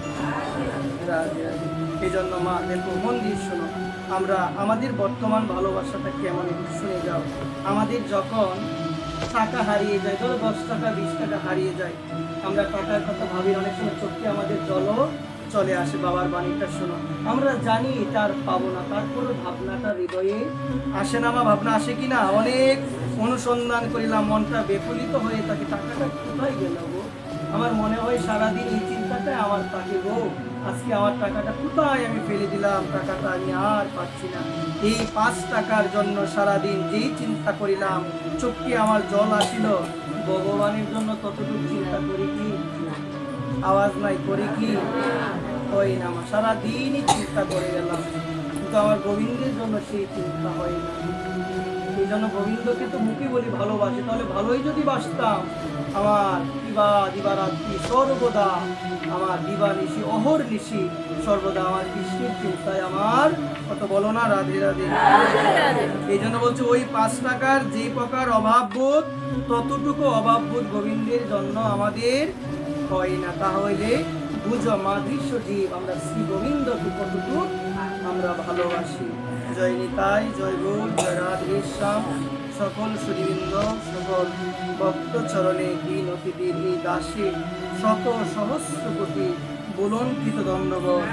রাধে রাধে। এই জন্য মা দেখো, মন দিয়ে শোনো, আমরা আমাদের বর্তমান ভালোবাসাটা কেমন একটু শুনে যাও। আমাদের যখন টাকা হারিয়ে যায়, ধরো 10 টাকা 20 টাকা হারিয়ে যায়, আমরা টাকার কথা ভাবি, অনেক সময় চোখে আমাদের জলও চলে আসে। বাবার বাণীটা শোনো, আমরা জানি এটা আর পাবো না, তারপরে ভাবনাটা হৃদয়ে আসে না মা? ভাবনা আসে কি না? অনেক অনুসন্ধান করিলাম, মনটা বেফলিত হয়ে থাকে, টাকাটা কোথায় গেল গো? আমার মনে হয় সারাদিন এই চিন্তাটাই আমার থাকে গো, আজকে আমার টাকাটা কোথায় আমি ফেলে দিলাম, টাকাটা আমি আর পাচ্ছি না। এই 5 টাকার জন্য সারাদিন যেই চিন্তা করিলাম, চোখে আমার জল আসিল, ভগবানের জন্য ততটুকু চিন্তা করি কি? আওয়াজ নাই, করি কি? হয় না মা, সারাদিনই চিন্তা করে গেলাম, কিন্তু আমার গোবিন্দের জন্য সেই চিন্তা হয় না। এই জন্য গোবিন্দকে তো মুখে বলি ভালোবাসি, তাহলে ভালোই যদি বাসতাম, আমার দিবারাত্রি সর্বদা, আমার দিবানিশি অহর্নিশি সর্বদা আমার কৃষ্ণের চিন্তায় আমার কত। বলো না রাধে রাধে। এই জন্য বলছে ওই 5 টাকার যে প্রকার অভাববোধ, ততটুকু অভাববোধ গোবিন্দের জন্য আমাদের হয় না। তাহলে বুঝো মাদৃশ্য জীব, আমরা শ্রী গোবিন্দকে কতটুকু আমরা ভালোবাসি। জয় নিতাই, জয় গৌর, জয় রাধে শ্যাম। সকল সুরবৃন্দ, সকল ভক্ত চরণে দিন অতিথির এই দাসে শত সহস্র কোটি বুলন্দিত ধন্যবাদ।